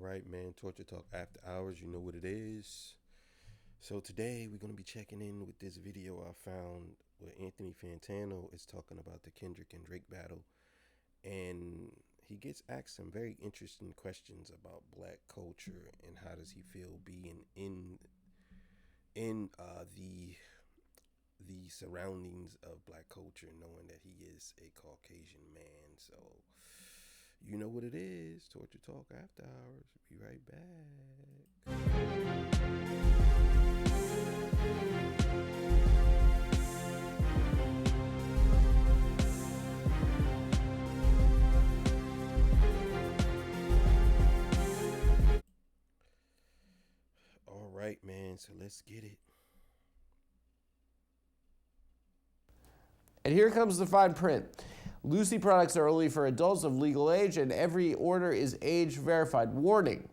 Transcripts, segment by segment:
All right, man. Torture Talk After Hours. You know what it is. So today we're going to be checking in with this video I found where Anthony Fantano is talking about the Kendrick and Drake battle. And he gets asked some very interesting questions about black culture and how does he feel being in the surroundings of black culture, knowing that he is a Caucasian man. So you know what it is. Torture Talk After Hours. Be right back. All right, man. So let's get it. And here comes the fine print. Lucy products are only for adults of legal age, and every order is age verified. Warning.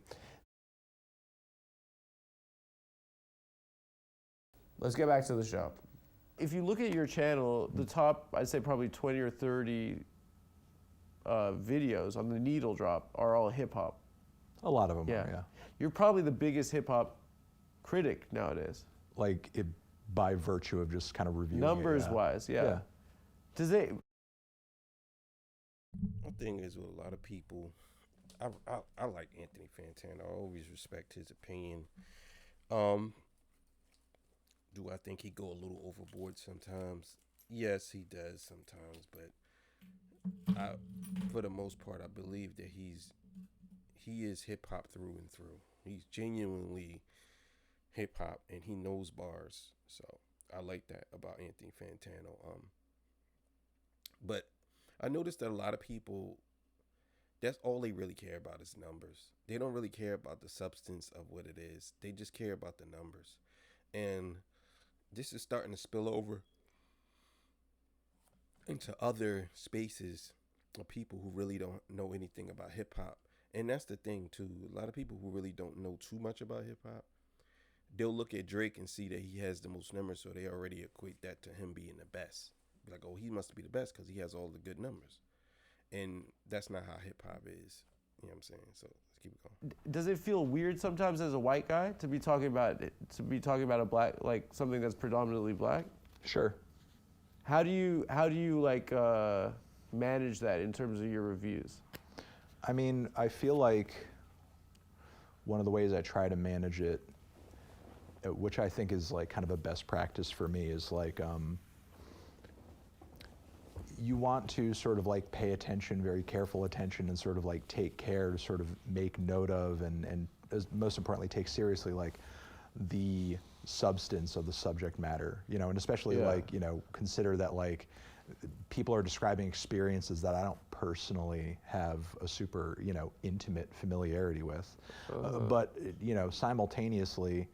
Let's get back to the show. If you look at your channel, the top, I'd say probably 20 or 30 videos on the needle drop are all hip hop. A lot of them are, yeah. You're probably the biggest hip hop critic nowadays. Like it, by virtue of just kind of reviewing Numbers it, wise, yeah. Does it? My thing is with a lot of people, I like Anthony Fantano. I always respect his opinion. Do I think he go a little overboard sometimes? Yes, he does sometimes, but for the most part, I believe that he is hip hop through and through. He's genuinely hip hop, and he knows bars. So I like that about Anthony Fantano. But I noticed that a lot of people, that's all they really care about is numbers. They don't really care about the substance of what it is. They just care about the numbers. And this is starting to spill over into other spaces of people who really don't know anything about hip hop. And that's the thing too. A lot of people who really don't know too much about hip hop, they'll look at Drake and see that he has the most numbers, so they already equate that to him being the best. Be like, oh, he must be the best because he has all the good numbers. And that's not how hip hop is. You know what I'm saying? So let's keep it going. Does it feel weird sometimes as a white guy to be talking about a black, like something that's predominantly black? Sure. How do you like manage that in terms of your reviews? I mean, I feel like one of the ways I try to manage it, which I think is like kind of a best practice for me, is like you want to sort of like pay attention, very careful attention, and sort of like take care to sort of make note of and as most importantly take seriously like the substance of the subject matter, you know, and especially like, you know, consider that like people are describing experiences that I don't personally have a super, you know, intimate familiarity with, but you know, simultaneously,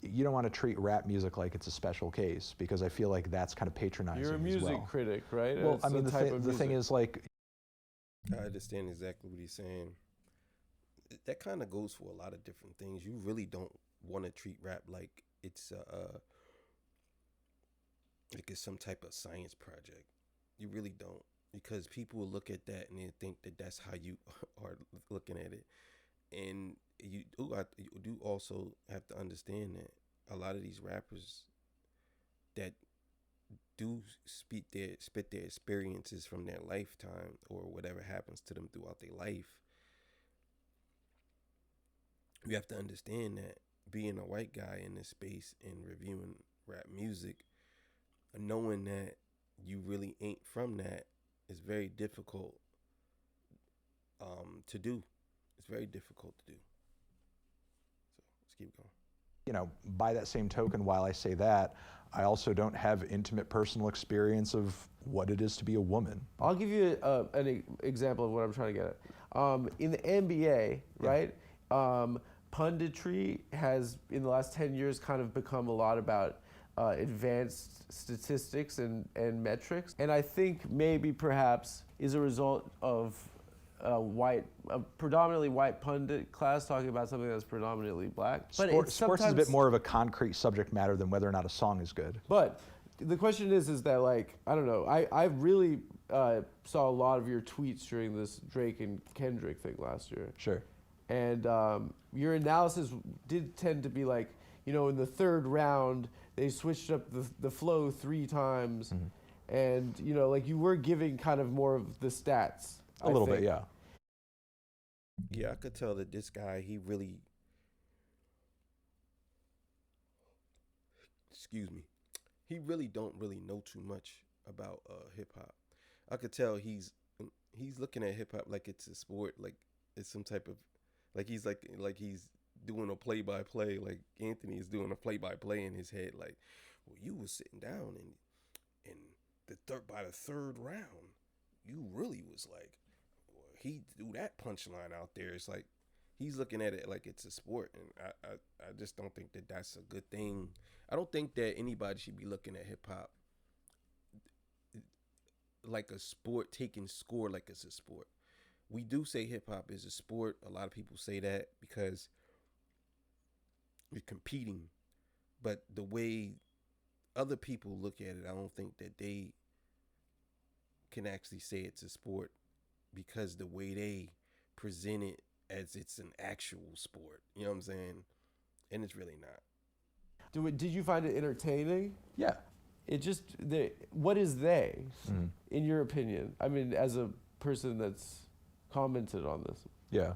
you don't want to treat rap music like it's a special case, because I feel like that's kind of patronizing. You're a music critic, right? Well, I mean, the thing is like, I understand exactly what he's saying. That kind of goes for a lot of different things. You really don't want to treat rap like it's some type of science project. You really don't, because people will look at that and they think that that's how you are looking at it. And you do also have to understand that a lot of these rappers that do spit their experiences from their lifetime or whatever happens to them throughout their life, you have to understand that being a white guy in this space and reviewing rap music, knowing that you really ain't from that, is very difficult to do. It's very difficult to do. So let's keep going. You know, by that same token, while I say that, I also don't have intimate personal experience of what it is to be a woman. I'll give you an example of what I'm trying to get at. In the NBA, right, punditry has, in the last 10 years, kind of become a lot about advanced statistics and metrics. And I think maybe perhaps is a result of a predominantly white pundit class talking about something that's predominantly black. But sports is a bit more of a concrete subject matter than whether or not a song is good. But the question is that, like, I don't know, I really saw a lot of your tweets during this Drake and Kendrick thing last year. Sure. And your analysis did tend to be like, in the third round, they switched up the flow 3 times. And, like you were giving kind of more of the stats. A little bit, yeah. Yeah, I could tell that this guy, he really, excuse me, he really don't really know too much about hip hop. I could tell he's looking at hip hop like it's a sport, like it's some type of, like he's doing a play by play, like Anthony is doing a play by play in his head. Like, well, you was sitting down and by the third round, you really was like, well, he threw that punchline out there. It's like he's looking at it like it's a sport, and I just don't think that that's a good thing. I don't think that anybody should be looking at hip hop like a sport, taking score like it's a sport. We do say hip hop is a sport. A lot of people say that because you're competing, but the way other people look at it, I don't think that they can actually say it's a sport because the way they present it as it's an actual sport. You know what I'm saying? And it's really not. Did you find it entertaining? Yeah. It just, what is they, in your opinion? I mean, as a person that's commented on this. Yeah.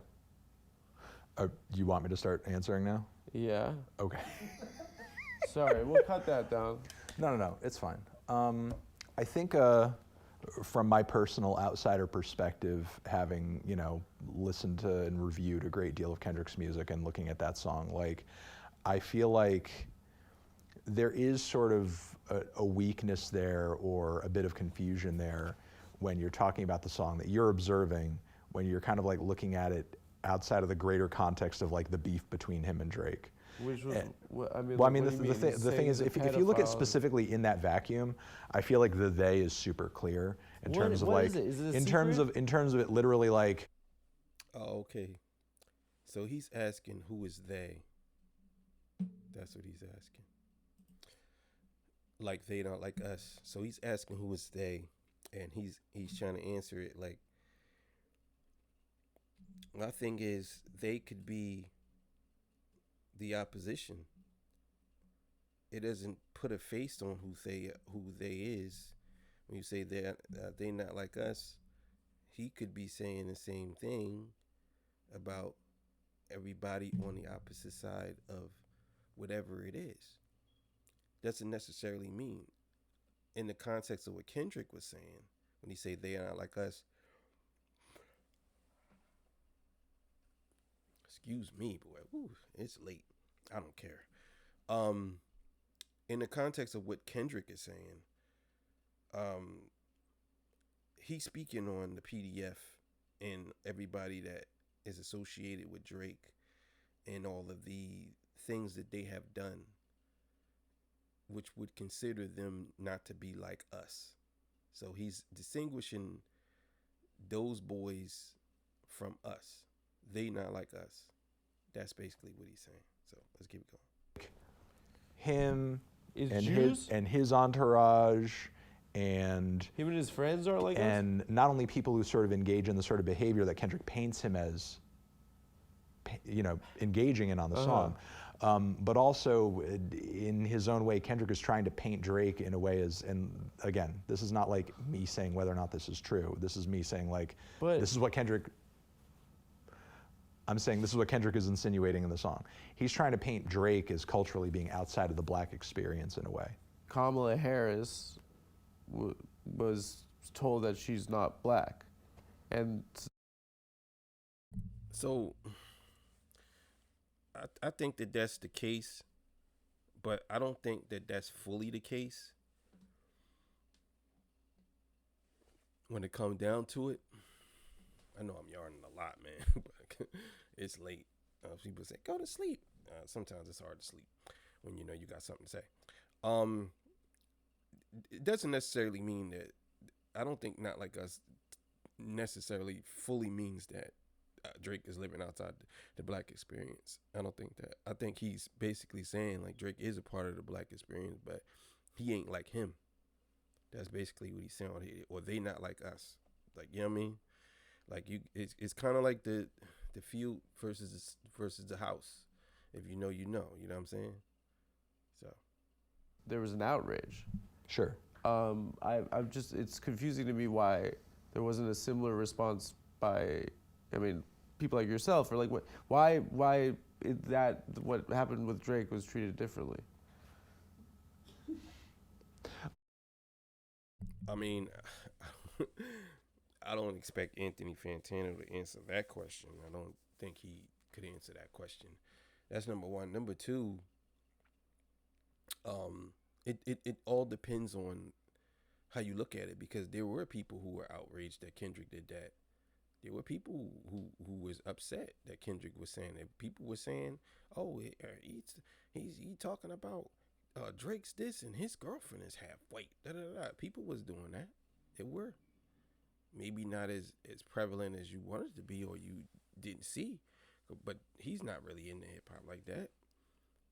Do you want me to start answering now? Yeah. Okay. Sorry, we'll cut that down. No, it's fine. I think from my personal outsider perspective, having, listened to and reviewed a great deal of Kendrick's music and looking at that song, like, I feel like there is sort of a weakness there or a bit of confusion there when you're talking about the song that you're observing, when you're kind of like looking at it outside of the greater context of like the beef between him and Drake. Which was, the thing is, if you look at specifically in that vacuum, I feel like the they is super clear in terms of like, is it? Is it a in secret? terms of it literally like. Oh, okay. So he's asking who is they. That's what he's asking. Like they don't like us. So he's asking who is they, and he's trying to answer it like. My thing is they could be the opposition. It doesn't put a face on who they is. When you say they not like us, he could be saying the same thing about everybody on the opposite side of whatever it is. Doesn't necessarily mean, in the context of what Kendrick was saying, when he say they are not like us. Excuse me, boy. Woo, it's late. I don't care. In the context of what Kendrick is saying, he's speaking on the PDF and everybody that is associated with Drake and all of the things that they have done, which would consider them not to be like us. So he's distinguishing those boys from us. They not like us. That's basically what he's saying. So let's keep it going. Him Is and Jews? his entourage and Him and his friends are like us? and not only people who sort of engage in the sort of behavior that Kendrick paints him as, engaging in on the song, but also in his own way, Kendrick is trying to paint Drake in a way as, and again, this is not like me saying whether or not this is true. This is me saying like, this is what Kendrick. I'm saying this is what Kendrick is insinuating in the song. He's trying to paint Drake as culturally being outside of the black experience in a way. Kamala Harris was told that she's not black. And So I think that that's the case, but I don't think that that's fully the case. When it comes down to it, I know I'm yarning a lot, man, but it's late. People say, go to sleep. Sometimes it's hard to sleep when you know you got something to say. It doesn't necessarily mean that, I don't think not like us necessarily fully means that Drake is living outside the black experience. I don't think that. I think he's basically saying like Drake is a part of the black experience, but he ain't like him. That's basically what he's saying. Or they not like us. Like, you know what I mean? Like it's kind of like the the field versus the house. If you know, you know. You know what I'm saying? So There was an outrage. Sure. I'm just, it's confusing to me why there wasn't a similar response by, I mean, people like yourself, or like why what happened with Drake was treated differently. I mean, I don't expect Anthony Fantano to answer that question. I don't think he could answer that question. That's number one. Number two, it all depends on how you look at it, because there were people who were outraged that Kendrick did that. There were people who was upset that Kendrick was saying that. People were saying, "Oh, he's talking about Drake's this and his girlfriend is half white." Da, da, da. People was doing that. It were maybe not as prevalent as you wanted to be or you didn't see, but he's not really into hip hop like that.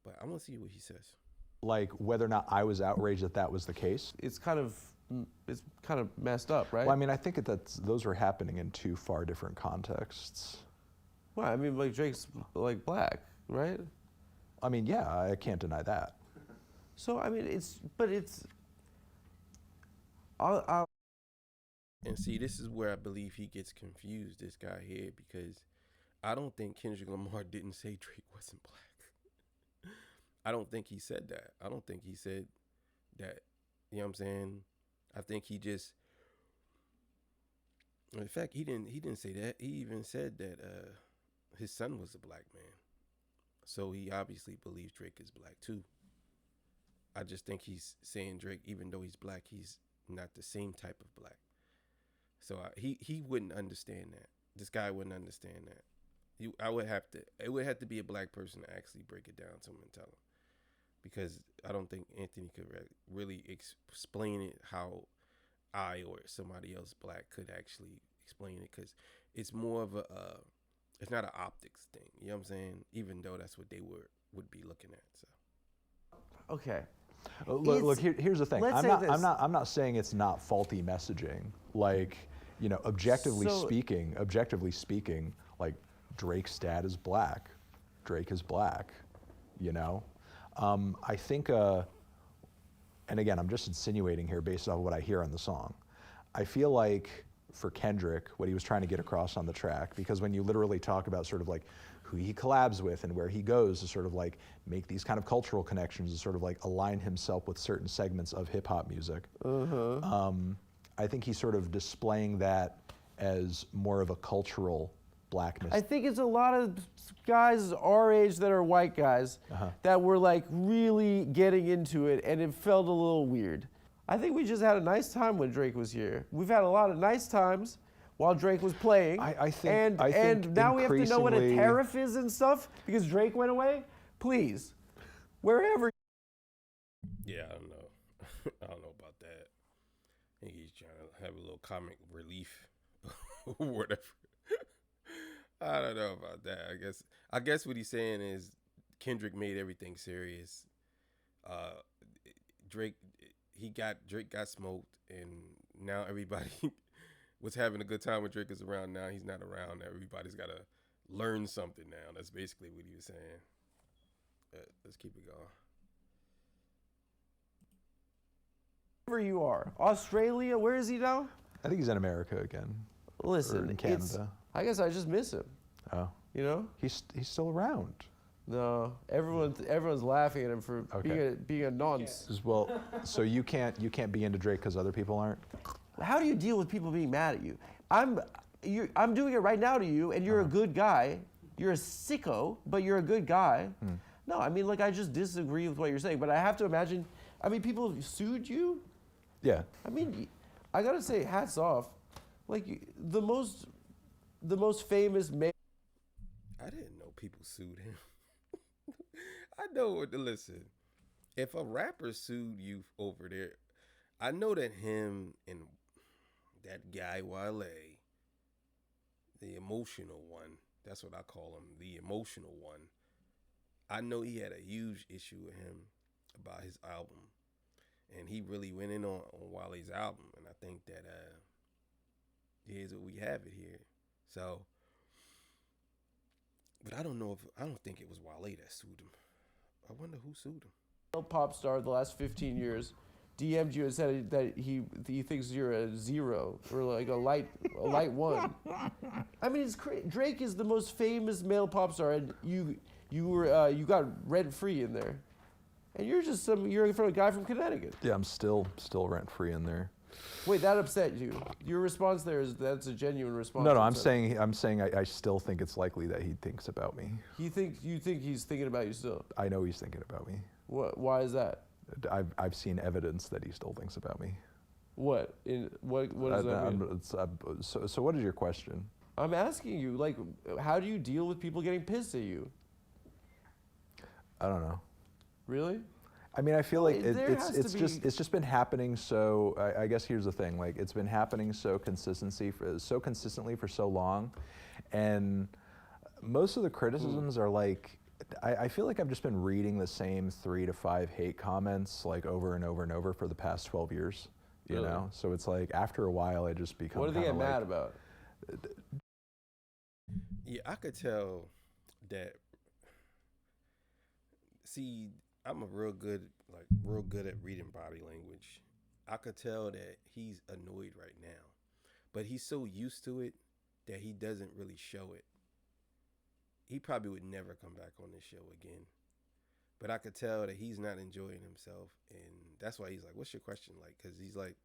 But I'm gonna see what he says. Like whether or not I was outraged that that was the case. It's kind of messed up, right? Well, I mean, I think those were happening in two far different contexts. Well, I mean, like Drake's like black, right? I mean, yeah, I can't deny that. So I mean, And see, this is where I believe he gets confused, this guy here, because I don't think Kendrick Lamar didn't say Drake wasn't black. I don't think he said that. I don't think he said that. You know what I'm saying? I think he just, in fact, he didn't say that. He even said that his son was a black man. So he obviously believes Drake is black too. I just think he's saying Drake, even though he's black, he's not the same type of black. So he wouldn't understand that. This guy wouldn't understand that. It would have to be a black person to actually break it down to him and tell him. Because I don't think Anthony could really explain it how I or somebody else black could actually explain it, because it's more of it's not an optics thing. You know what I'm saying? Even though that's what they would be looking at. So. okay. Look, here's the thing. I'm not saying it's not faulty messaging. Like, you know, objectively speaking, like Drake's dad is black. Drake is black, you know? I think, and again, I'm just insinuating here based off what I hear on the song. I feel like for Kendrick, what he was trying to get across on the track, because when you literally talk about sort of like who he collabs with and where he goes to sort of like make these kind of cultural connections and sort of like align himself with certain segments of hip hop music, I think he's sort of displaying that as more of a cultural blackness. I think it's a lot of guys our age that are white guys that were like really getting into it, and it felt a little weird. I think we just had a nice time when Drake was here. We've had a lot of nice times while Drake was playing. I think and now we have to know what a tariff is and stuff because Drake went away. Please, wherever. Yeah, I don't know. I don't know about that. I think he's trying to have a little comic relief or whatever. I don't know about that. I guess what he's saying is Kendrick made everything serious. Drake got smoked, and now everybody was having a good time when Drake is around. Now he's not around. Everybody's got to learn something now. That's basically what he was saying. Let's keep it going. Wherever you are, Australia, where is he now? I think he's in America again. Listen, or in Canada. I guess I just miss him. Oh, you know, he's still around. No, everyone's laughing at him for being a nonce. Well, so you can't be into Drake because other people aren't. How do you deal with people being mad at you? I'm doing it right now to you, and you're a good guy. You're a sicko, but you're a good guy. No, I mean, like, I just disagree with what you're saying, but I have to imagine. I mean, people have sued you. Yeah. I mean, I gotta say, hats off. Like the most famous. I didn't know people sued him. I know. Listen, if a rapper sued you over there, I know that him and that guy Wale, the emotional one. That's what I call him, the emotional one. I know he had a huge issue with him about his album, and he really went in on Wale's album. And I think that here's what we have it here. So I don't think it was Wale that sued him. I wonder who sued him. Pop star the last 15 years DM'd you and said that he thinks you're a 0 or like a light 1. I mean, it's Drake is the most famous male pop star, and you got rent free in there, and you're a guy from Connecticut. Yeah, I'm still rent free in there. Wait, that upset you? Your response there is that's a genuine response. No, I'm saying I still think it's likely that he thinks about me. You think he's thinking about you still? I know he's thinking about me. Why is that? I've seen evidence that he still thinks about me. What does that mean? So what is your question? I'm asking you, like, how do you deal with people getting pissed at you? I don't know. Really? I mean, I feel like it's just been happening. So I guess here's the thing: like, it's been happening so consistently for so long, and most of the criticisms are like, I feel like I've just been reading the same 3 to 5 hate comments like over and over and over for the past 12 years. You know, so it's like after a while, I just become. What do they get mad about? Yeah, I could tell that. See, I'm real good at reading body language. I could tell that he's annoyed right now, but he's so used to it that he doesn't really show it. He probably would never come back on this show again, but I could tell that he's not enjoying himself, and that's why he's like, "What's your question?" Like, because he's like,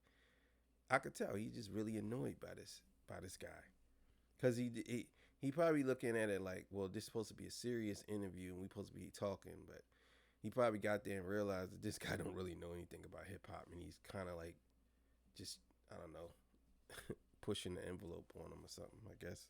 I could tell he's just really annoyed by this guy, because he probably looking at it like, well, this is supposed to be a serious interview and we supposed to be talking, but he probably got there and realized that this guy don't really know anything about hip hop, and he's kind of like, just, I don't know, pushing the envelope on him or something, I guess.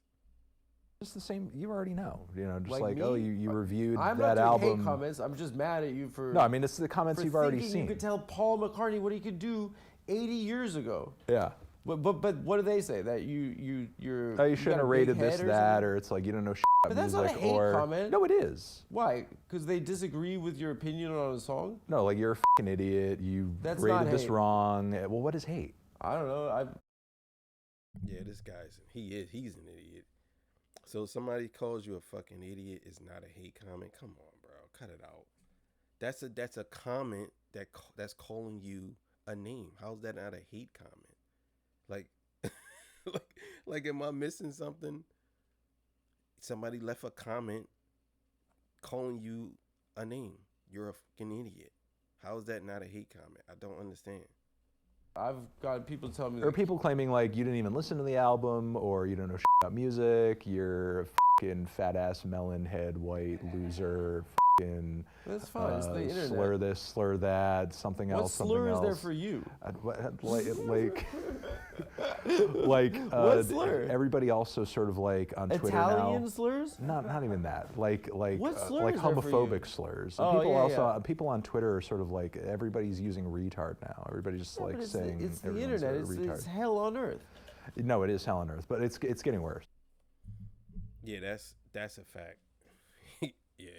Just the same, you already know, just like oh, you reviewed I'm that not doing album. hate comments. I'm just mad at you for. No, I mean it's the comments you've already seen. You could tell Paul McCartney what he could do 80 years ago. Yeah. But what do they say that you're? Oh, you shouldn't have rated this, that, or it's like you don't know shit about music. But that's not a hate comment. No, it is. Why? Because they disagree with your opinion on a song? No, like you're a fucking idiot. You rated this wrong. Well, what is hate? I don't know. Yeah, this guy's he's an idiot. So somebody calls you a fucking idiot is not a hate comment. Come on, bro, cut it out. That's a comment that's calling you a name. How's that not a hate comment? Like, like, am I missing something? Somebody left a comment calling you a name. You're a fucking idiot. How is that not a hate comment? I don't understand. I've got people tell me. Or people claiming like you didn't even listen to the album, or you don't know shit about music. You're a fucking fat ass melon head white loser. Fucking. That's fine. It's the internet. Slur this, slur that, something else. What slur is there for you? What slur? Everybody also sort of like on Twitter now. Italian slurs? Not even that. Like slurs homophobic slurs. And people on Twitter are sort of like everybody's using retard now. Everybody's just saying it's the internet. It's hell on earth. No, it is hell on earth, but it's getting worse. Yeah, that's a fact. Yeah.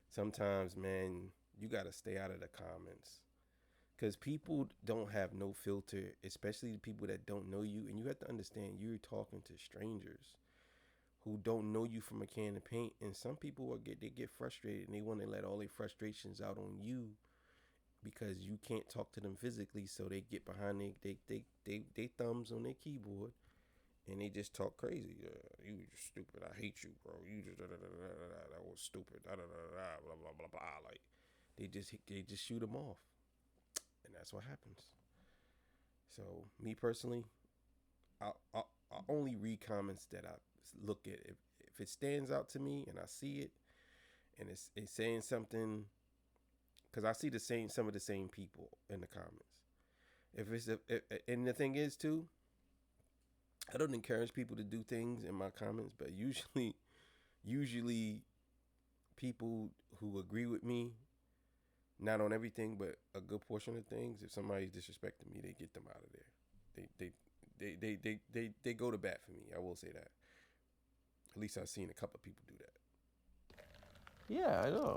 Sometimes, man, you got to stay out of the comments, because people don't have no filter, especially the people that don't know you. And you have to understand, you're talking to strangers who don't know you from a can of paint. And some people they get frustrated and they want to let all their frustrations out on you because you can't talk to them physically. So they get behind they thumbs on their keyboard and they just talk crazy. You just stupid. I hate you, bro. You just that was stupid. Blah blah blah blah. Like they just shoot them off, and that's what happens. So me personally, I only read comments that I look at. If it stands out to me and I see it, and it's saying something, because I see some of the same people in the comments. If it's and the thing is too, I don't encourage people to do things in my comments, but usually people who agree with me, not on everything, but a good portion of things, if somebody's disrespecting me, they get them out of there. They go to bat for me. I will say that. At least I've seen a couple of people do that. Yeah, I know.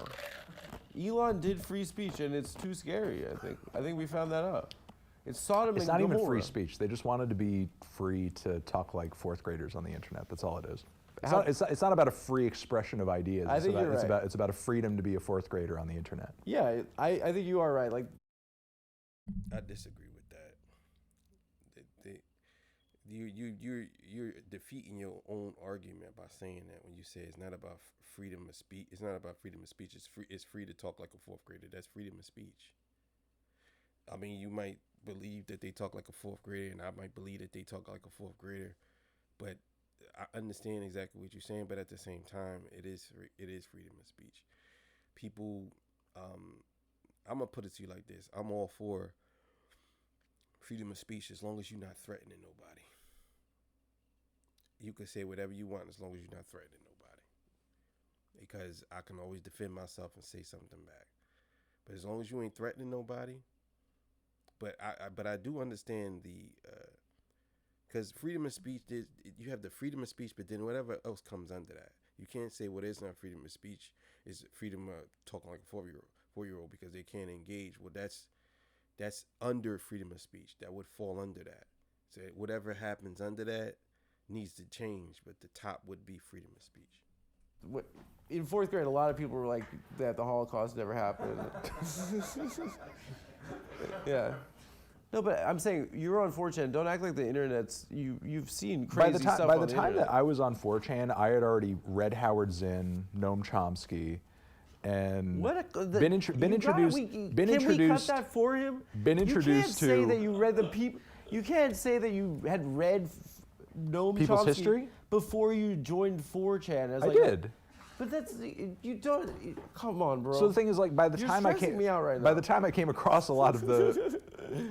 Elon did free speech, and it's too scary, I think we found that out. It's Sodom and Gomorrah. It's not even free speech. They just wanted to be free to talk like fourth graders on the internet. That's all it is. It's not about a free expression of ideas. I think you're right. It's about a freedom to be a fourth grader on the internet. Yeah, I think you are right. Like, I disagree with that. You're defeating your own argument by saying that when you say it's not about freedom of speech. It's not about freedom of speech. It's free to talk like a fourth grader. That's freedom of speech. I mean, you might believe that they talk like a fourth grader, and I might believe that they talk like a fourth grader, but I understand exactly what you're saying. But at the same time, it is freedom of speech. People, I'm gonna put it to you like this: I'm all for freedom of speech as long as you're not threatening nobody. You can say whatever you want as long as you're not threatening nobody, because I can always defend myself and say something back. But as long as you ain't threatening nobody, but I do understand because freedom of speech is, you have the freedom of speech, but then whatever else comes under that, you can't say what is not freedom of speech is freedom of talking like a 4-year-old because they can't engage. Well, that's under freedom of speech. That would fall under that. So whatever happens under that needs to change, but the top would be freedom of speech. In fourth grade, a lot of people were like that the Holocaust never happened. Yeah. No, but I'm saying you're on 4chan. Don't act like the internet's you've seen crazy stuff. By the time that I was on 4chan, I had already read Howard Zinn, Noam Chomsky, and been introduced. Can we cut that for him? Been introduced to. You can't say that you read the people. You can't say that you had read Noam People's Chomsky history before you joined 4chan. I did. But that's you don't. Come on, bro. So the thing is, like, by the time I came across a lot of the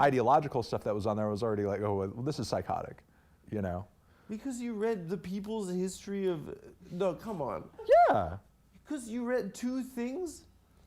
ideological stuff that was on there, I was already like, oh, well, this is psychotic, you know? Because you read the people's history of. No, come on. Yeah. Because you read two things.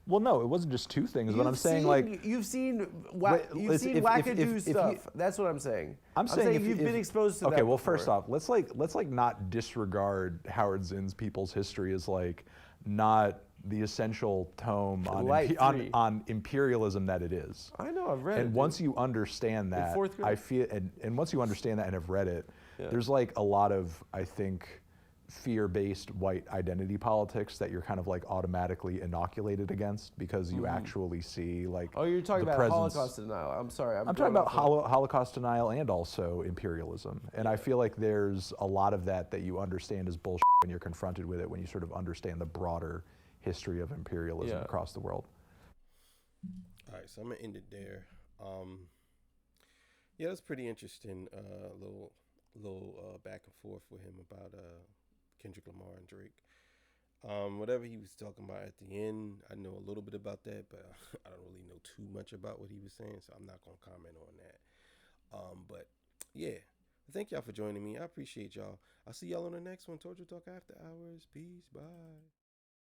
Well, no, it wasn't just two things. But I'm saying, like, you've seen wackadoo stuff. That's what I'm saying. I'm saying you've been exposed to that. Okay, well, before. first off, let's not disregard Howard Zinn's People's History as like not the essential tome on imperialism that it is. I know, I've read it. And once you understand that, I feel, and once you understand that and have read it, there's like a lot of, I think, fear-based white identity politics that you're kind of like automatically inoculated against because you actually see like. Oh, you're talking about Holocaust denial. I'm sorry. I'm talking about Holocaust denial and also imperialism. And I feel like there's a lot of that you understand as bullshit when you're confronted with it, when you sort of understand the broader history of imperialism across the world. All right, so I'm gonna end it there. Yeah, that's pretty interesting. Little back and forth with him about Kendrick Lamar and Drake. Whatever he was talking about at the end, I know a little bit about that, but I don't really know too much about what he was saying, so I'm not gonna comment on that. But yeah, thank y'all for joining me. I appreciate y'all. I'll see y'all on the next one. Told You Talk After Hours. Peace. Bye.